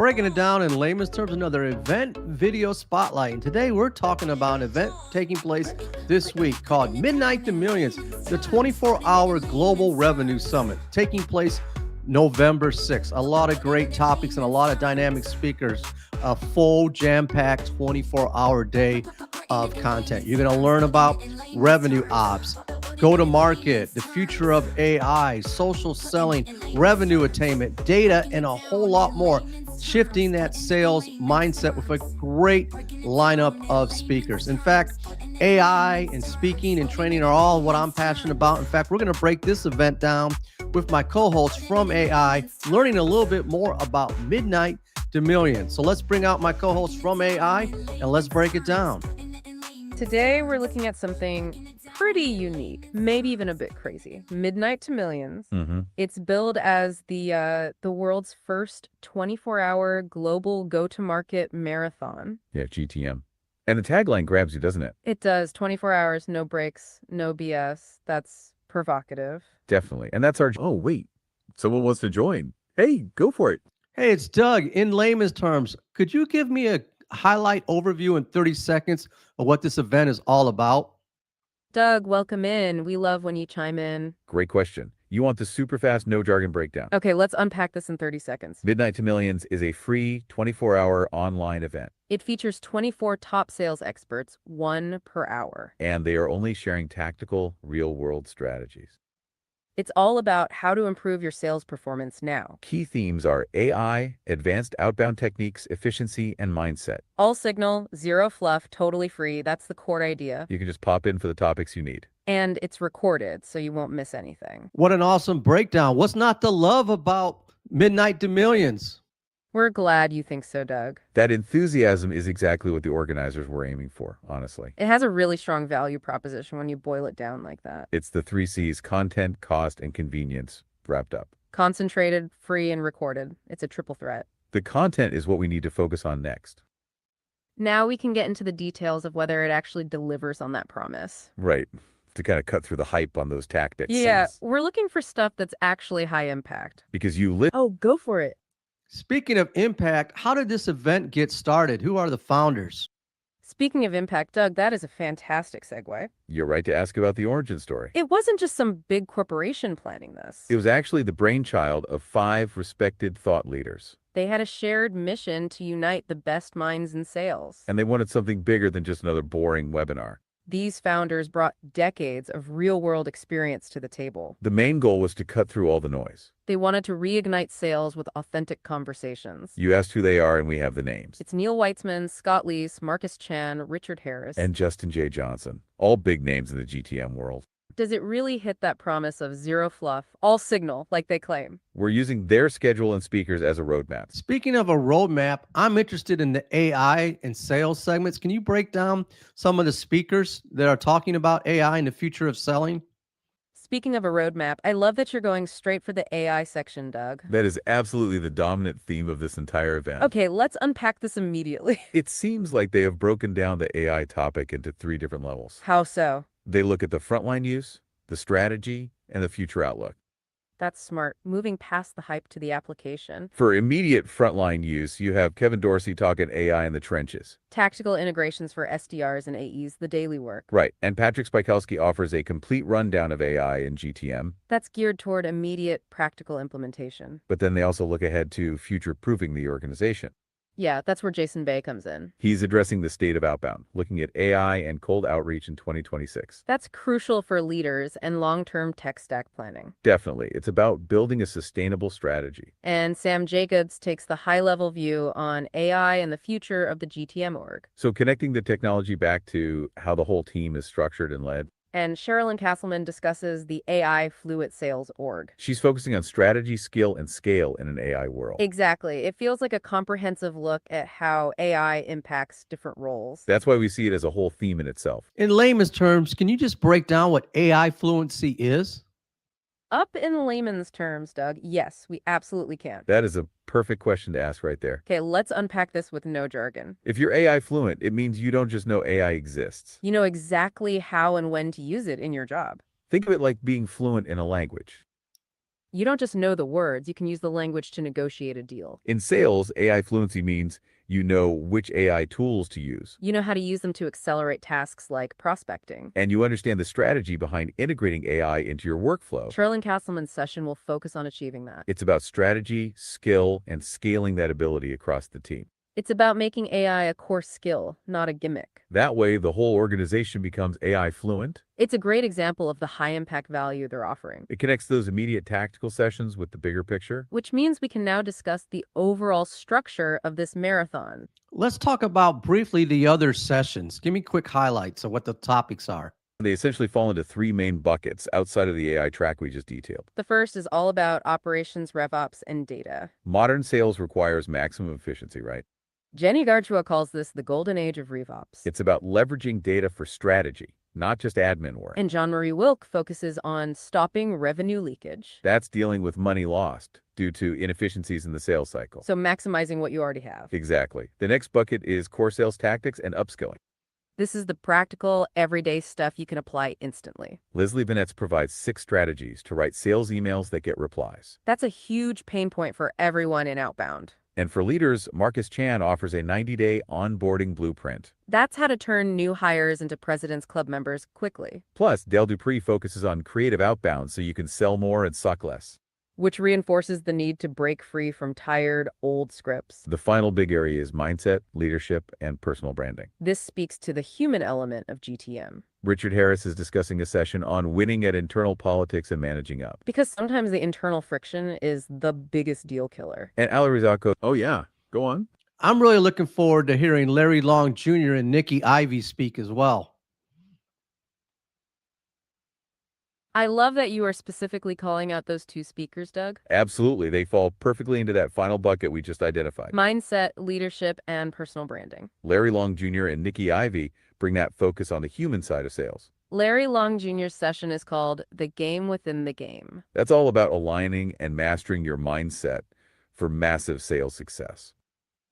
breaking it down in layman's terms, another event video spotlight. And today we're talking about an event taking place this week called Midnight to Millions, the 24-hour Global Revenue Summit taking place November 6th. A lot of great topics and a lot of dynamic speakers. A full jam-packed 24-hour day of content. You're going to learn about revenue ops, go-to-market, the future of AI, social selling, revenue attainment, data, and a whole lot more. Shifting that sales mindset with a great lineup of speakers. In fact, AI and speaking and training are all what I'm passionate about. In fact, we're going to break this event down with my co-host from AI, learning a little bit more about Midnight to Millions. So let's bring out my co-host from AI and let's break it down. Today, we're looking at something pretty unique, maybe even a bit crazy. Midnight to Millions. It's billed as the world's first 24-hour global go-to-market marathon. Yeah, GTM. And the tagline grabs you, doesn't it? It does. 24 hours, no breaks, no BS. That's provocative. Definitely. And that's our... Oh, wait. Someone wants to join. Hey, go for it. Hey, it's Doug. In layman's terms, could you give me a highlight overview in 30 seconds of what this event is all about? Doug, welcome in. We love when you chime in. Great question. You want the super fast, no jargon breakdown. Okay, let's unpack this in 30 seconds. Midnight to Millions is a free 24-hour online event. It features 24 top sales experts, one per hour. And they are only sharing tactical, real-world strategies. It's all about how to improve your sales performance now. Key themes are AI, advanced outbound techniques, efficiency, and mindset. All signal, zero fluff, totally free. That's the core idea. You can just pop in for the topics you need. And it's recorded, so you won't miss anything. What an awesome breakdown. What's not to love about Midnight to Millions? We're glad you think so, Doug. That enthusiasm is exactly what the organizers were aiming for, honestly. It has a really strong value proposition when you boil it down like that. It's the 3 C's: content, cost, and convenience wrapped up. Concentrated, free, and recorded. It's a triple threat. The content is what we need to focus on next. Now we can get into the details of whether it actually delivers on that promise. Right. To kind of cut through the hype on those tactics. Yeah, we're looking for stuff that's actually high impact. Because you Oh, go for it. Speaking of impact, how did this event get started? Who are the founders? Speaking of impact, Doug, that is a fantastic segue. You're right to ask about the origin story. It wasn't just some big corporation planning this. It was actually the brainchild of 5 respected thought leaders. They had a shared mission to unite the best minds in sales. And they wanted something bigger than just another boring webinar. These founders brought decades of real-world experience to the table. The main goal was to cut through all the noise. They wanted to reignite sales with authentic conversations. You asked who they are, and we have the names. It's Neil Weitzman, Scott Leese, Marcus Chan, Richard Harris. And Justin J. Johnson. All big names in the GTM world. Does it really hit that promise of zero fluff, all signal, like they claim? We're using their schedule and speakers as a roadmap. Speaking of a roadmap, I'm interested in the AI and sales segments. Can you break down some of the speakers that are talking about AI and the future of selling? Speaking of a roadmap, I love that you're going straight for the AI section, Doug. That is absolutely the dominant theme of this entire event. Okay, let's unpack this immediately. It seems like they have broken down the AI topic into 3 different levels. How so? They look at the frontline use, the strategy, and the future outlook. That's smart, moving past the hype to the application. For immediate frontline use, you have Kevin Dorsey talking AI in the trenches. Tactical integrations for SDRs and AEs, the daily work. Right, and Patrick Spikowski offers a complete rundown of AI in GTM. That's geared toward immediate practical implementation. But then they also look ahead to future-proofing the organization. Yeah, that's where Jason Bay comes in. He's addressing the state of outbound, looking at AI and cold outreach in 2026. That's crucial for leaders and long-term tech stack planning. Definitely. It's about building a sustainable strategy. And Sam Jacobs takes the high-level view on AI and the future of the GTM org. So connecting the technology back to how the whole team is structured and led. And Sherilyn Castleman discusses the AI Fluid Sales org. She's focusing on strategy, skill, and scale in an AI world. Exactly. It feels like a comprehensive look at how AI impacts different roles. That's why we see it as a whole theme in itself. In layman's terms, can you just break down what AI fluency is? Up in layman's terms, Doug, yes, we absolutely can. That is a perfect question to ask right there. Okay, let's unpack this with no jargon. If you're AI fluent, it means you don't just know AI exists. You know exactly how and when to use it in your job. Think of it like being fluent in a language. You don't just know the words, you can use the language to negotiate a deal. In sales, AI fluency means you know which AI tools to use, You know how to use them to accelerate tasks like prospecting. and you understand the strategy behind integrating AI into your workflow. Cherlin Castleman's session will focus on achieving that. It's about strategy, skill, and scaling that ability across the team. It's about making AI a core skill, not a gimmick. That way, the whole organization becomes AI fluent. It's a great example of the high impact value they're offering. It connects those immediate tactical sessions with the bigger picture. Which means we can now discuss the overall structure of this marathon. Let's talk about briefly the other sessions. Give me quick highlights of what the topics are. They essentially fall into three main buckets outside of the AI track we just detailed. The first is all about operations, RevOps, and data. Modern sales requires maximum efficiency, right? Jenny Garchua calls this the golden age of RevOps. It's about leveraging data for strategy, not just admin work. And Jean-Marie Wilk focuses on stopping revenue leakage. That's dealing with money lost due to inefficiencies in the sales cycle. So maximizing what you already have. Exactly. The next bucket is core sales tactics and upskilling. This is the practical, everyday stuff you can apply instantly. Leslie Benetz provides 6 strategies to write sales emails that get replies. That's a huge pain point for everyone in outbound. And for leaders, Marcus Chan offers a 90-day onboarding blueprint. That's how to turn new hires into President's Club members quickly. Plus, Del Dupree focuses on creative outbound so you can sell more and suck less. Which reinforces the need to break free from tired, old scripts. The final big area is mindset, leadership, and personal branding. This speaks to the human element of GTM. Richard Harris is discussing a session on winning at internal politics and managing up. Because sometimes the internal friction is the biggest deal killer. And Ali Rizalko, oh yeah, go on. I'm really looking forward to hearing Larry Long Jr. and Nikki Ivy speak as well. I love that you are specifically calling out those two speakers, Doug. Absolutely. They fall perfectly into that final bucket we just identified. Mindset, leadership, and personal branding. Larry Long Jr. and Nikki Ivy bring that focus on the human side of sales. Larry Long Jr.'s session is called The Game Within the Game. That's all about aligning and mastering your mindset for massive sales success.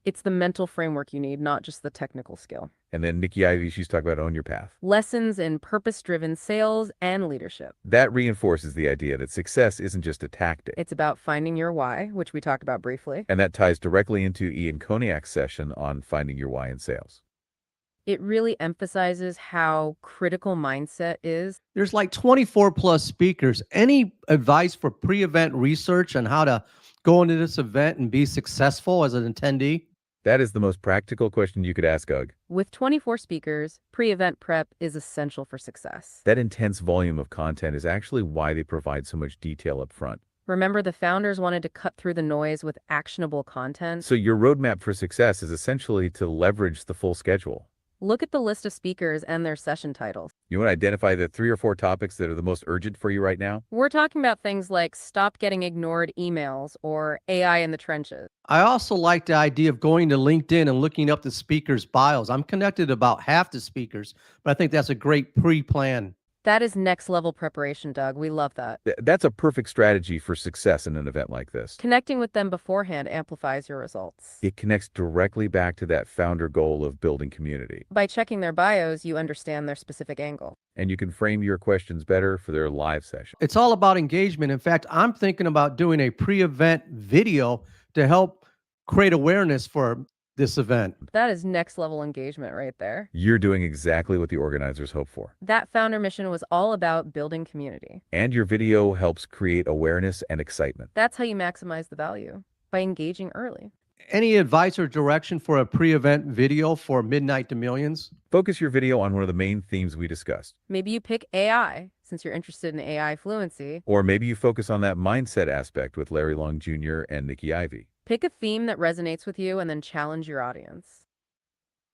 It's the mental framework you need, not just the technical skill. And then Nikki Ivy, she's talking about own your path. Lessons in purpose-driven sales and leadership. That reinforces the idea that success isn't just a tactic. It's about finding your why, which we talked about briefly. And that ties directly into Ian Koniak's session on finding your why in sales. It really emphasizes how critical mindset is. There's like 24 plus speakers. Any advice for pre-event research on how to go into this event and be successful as an attendee? That is the most practical question you could ask, Doug. With 24 speakers, pre-event prep is essential for success. That intense volume of content is actually why they provide so much detail up front. Remember, the founders wanted to cut through the noise with actionable content. So your roadmap for success is essentially to leverage the full schedule. Look at the list of speakers and their session titles. You want to identify the 3 or 4 topics that are the most urgent for you right now? We're talking about things like stop getting ignored emails or AI in the trenches. I also like the idea of going to LinkedIn and looking up the speakers' bios. I'm connected to about half the speakers, but I think that's a great pre-plan. That is next level preparation, Doug. We love that. That's a perfect strategy for success in an event like this. Connecting with them beforehand amplifies your results. It connects directly back to that founder goal of building community. By checking their bios, you understand their specific angle. And you can frame your questions better for their live session. It's all about engagement. In fact, I'm thinking about doing a pre-event video to help create awareness for this event. That is next level engagement right there. You're doing exactly what the organizers hope for. That founder mission was all about building community. And your video helps create awareness and excitement. That's how you maximize the value, by engaging early. Any advice or direction for a pre-event video for Midnight to Millions? Focus your video on one of the main themes we discussed. Maybe you pick AI, since you're interested in AI fluency. Or maybe you focus on that mindset aspect with Larry Long Jr. and Nikki Ivy. Pick a theme that resonates with you and then challenge your audience.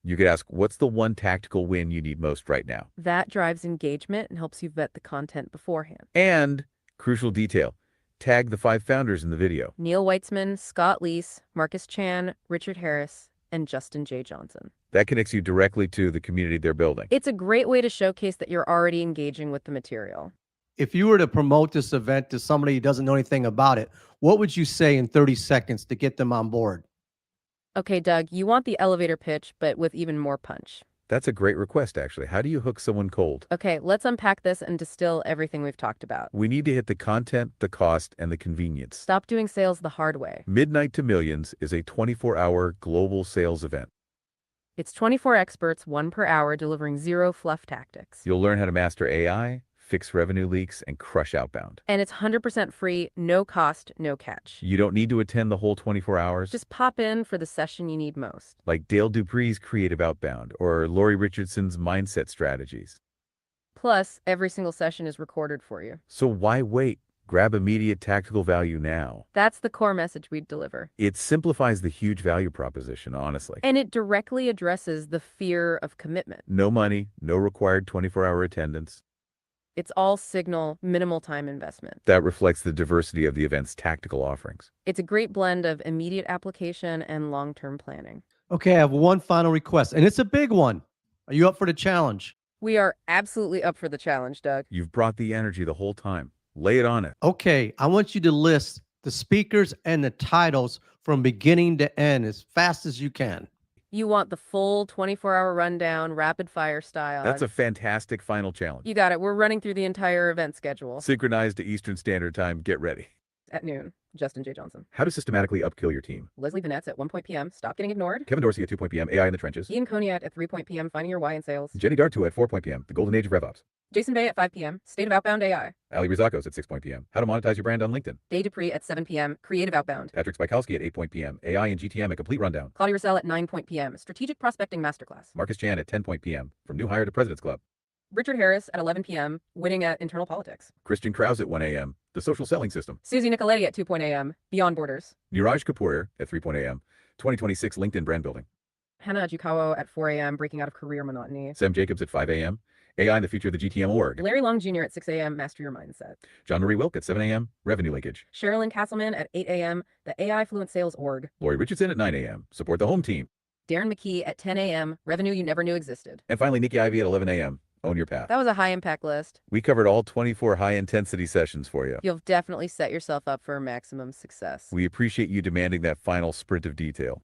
You could ask, what's the one tactical win you need most right now? That drives engagement and helps you vet the content beforehand. And, crucial detail, tag the 5 founders in the video. Neil Weitzman, Scott Leese, Marcus Chan, Richard Harris, and Justin J. Johnson. That connects you directly to the community they're building. It's a great way to showcase that you're already engaging with the material. If you were to promote this event to somebody who doesn't know anything about it, what would you say in 30 seconds to get them on board? Okay, Doug, you want the elevator pitch, but with even more punch. That's a great request, actually. How do you hook someone cold? Okay, let's unpack this and distill everything we've talked about. We need to hit the content, the cost, and the convenience. Stop doing sales the hard way. Midnight to Millions is a 24-hour global sales event. It's 24 experts, one per hour, delivering zero fluff tactics. You'll learn how to master AI, fix revenue leaks, and crush outbound. And it's 100% free, no cost, no catch. You don't need to attend the whole 24 hours. Just pop in for the session you need most. Like Dale Dupree's Creative Outbound or Lori Richardson's Mindset Strategies. Plus, every single session is recorded for you. So why wait? Grab immediate tactical value now. That's the core message we deliver. It simplifies the huge value proposition, honestly. And it directly addresses the fear of commitment. No money, no required 24-hour attendance. It's all signal, minimal time investment. That reflects the diversity of the event's tactical offerings. It's a great blend of immediate application and long-term planning. Okay, I have one final request, and it's a big one. Are you up for the challenge? We are absolutely up for the challenge, Doug. You've brought the energy the whole time. Lay it on it. Okay, I want you to list the speakers and the titles from beginning to end as fast as you can. You want the full 24-hour rundown, rapid-fire style. That's a fantastic final challenge. You got it. We're running through the entire event schedule. Synchronized to Eastern Standard Time. Get ready. At noon, Justin J. Johnson. How to systematically upkill your team. Leslie Vanetz at 1 p.m. Stop Getting Ignored. Kevin Dorsey at 2 p.m. AI in the Trenches. Ian Koniat at 3 p.m. Finding Your Why in Sales. Jenny Dartu at 4 p.m. The Golden Age of RevOps. Jason Bay at 5 p.m. State of Outbound AI. Ali Rizakos at 6 p.m. How to monetize your brand on LinkedIn. Dave Dupree at 7 p.m. Creative Outbound. Patrick Spikowski at 8 p.m. AI and GTM, a complete rundown. Claudia Russell at 9 p.m. Strategic Prospecting Masterclass. Marcus Chan at 10 p.m. From New Hire to President's Club. Richard Harris at 11 p.m. Winning at Internal Politics. Christian Krause at 1 a.m. The Social Selling System. Susie Nicoletti at 2 a.m. Beyond Borders. Niraj Kapoor at 3 a.m. 2026 LinkedIn Brand Building. Hannah Jukawo at 4 a.m. Breaking Out of Career Monotony. Sam Jacobs at 5 a.m. AI and the Future of the GTM Org. Larry Long Jr. at 6 a.m. Master Your Mindset. John Marie Wilk at 7 a.m. Revenue Linkage. Sherilyn Castleman at 8 a.m. The AI Fluent Sales Org. Lori Richardson at 9 a.m. Support the home team. Darren McKee at 10 a.m. Revenue You Never Knew Existed. And finally, Nikki Ivey at 11 a.m. Own Your Path. That was a high-impact list. We covered all 24 high-intensity sessions for you. You'll definitely set yourself up for maximum success. We appreciate you demanding that final sprint of detail.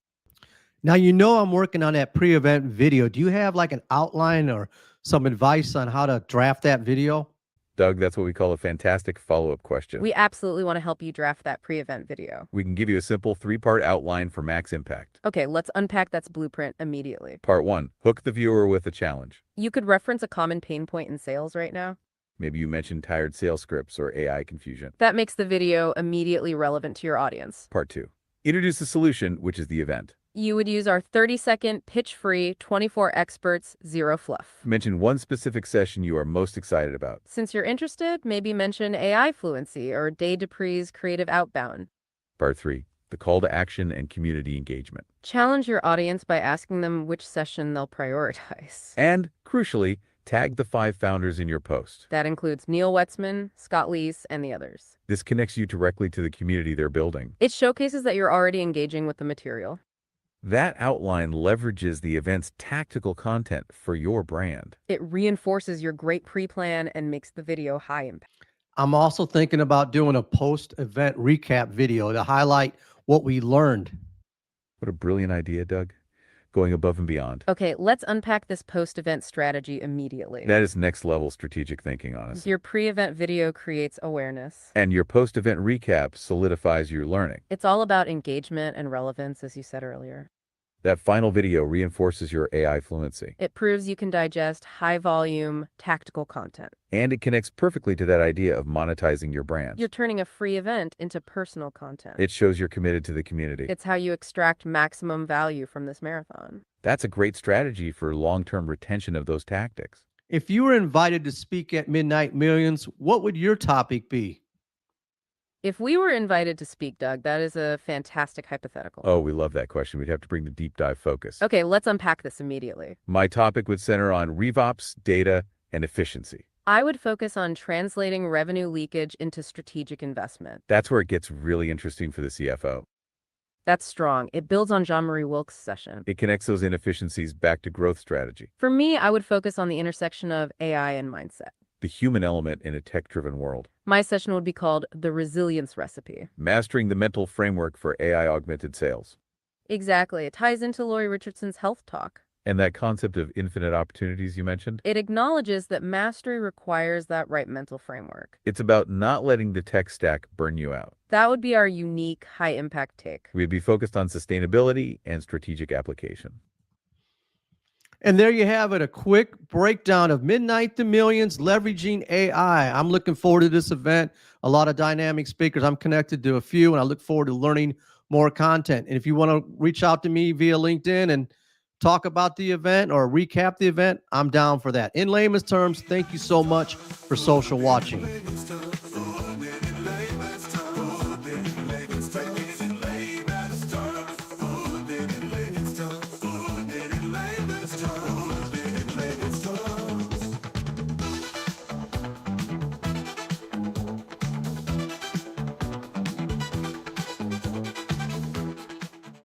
Now, you know I'm working on that pre-event video. Do you have like an outline or some advice on how to draft that video? Doug, that's what we call a fantastic follow-up question. We absolutely want to help you draft that pre-event video. We can give you a simple 3-part outline for max impact. Okay, let's unpack that blueprint immediately. Part 1, hook the viewer with a challenge. You could reference a common pain point in sales right now. Maybe you mentioned tired sales scripts or AI confusion. That makes the video immediately relevant to your audience. Part 2, introduce the solution, which is the event. You would use our 30-second, pitch-free, 24 experts, zero fluff. Mention one specific session you are most excited about. Since you're interested, maybe mention AI fluency or Dave Dupree's Creative Outbound. Part 3, the call to action and community engagement. Challenge your audience by asking them which session they'll prioritize. And, crucially, tag the 5 founders in your post. That includes Neil Wetzman, Scott Leese, and the others. This connects you directly to the community they're building. It showcases that you're already engaging with the material. That outline leverages the event's tactical content for your brand. It reinforces your great pre-plan and makes the video high impact. I'm also thinking about doing a post-event recap video to highlight what we learned. What a brilliant idea, Doug. Going above and beyond. Okay, let's unpack this post-event strategy immediately. That is next level strategic thinking, honestly. Your pre-event video creates awareness. And your post-event recap solidifies your learning. It's all about engagement and relevance, as you said earlier. That final video reinforces your AI fluency. It proves you can digest high-volume, tactical content. And it connects perfectly to that idea of monetizing your brand. You're turning a free event into personal content. It shows you're committed to the community. It's how you extract maximum value from this marathon. That's a great strategy for long-term retention of those tactics. If you were invited to speak at Midnight Millions, what would your topic be? If we were invited to speak, Doug, that is a fantastic hypothetical. Oh, we love that question. We'd have to bring the deep dive focus. Okay, let's unpack this immediately. My topic would center on RevOps, data, and efficiency. I would focus on translating revenue leakage into strategic investment. That's where it gets really interesting for the CFO. That's strong. It builds on John Marie Wilk's session. It connects those inefficiencies back to growth strategy. For me, I would focus on the intersection of AI and mindset. The human element in a tech-driven world. My session would be called The Resilience Recipe. Mastering the mental framework for AI-augmented sales. Exactly. It ties into Lori Richardson's health talk. And that concept of infinite opportunities you mentioned, It acknowledges that mastery requires that right mental framework. it's about not letting the tech stack burn you out. That would be our unique high-impact take. We'd be focused on sustainability and strategic application. And there you have it, a quick breakdown of Midnight to Millions, leveraging AI. I'm looking forward to this event. A lot of dynamic speakers. I'm connected to a few, and I look forward to learning more content. And if you want to reach out to me via LinkedIn and talk about the event or recap the event, I'm down for that. In layman's terms, thank you so much for social watching.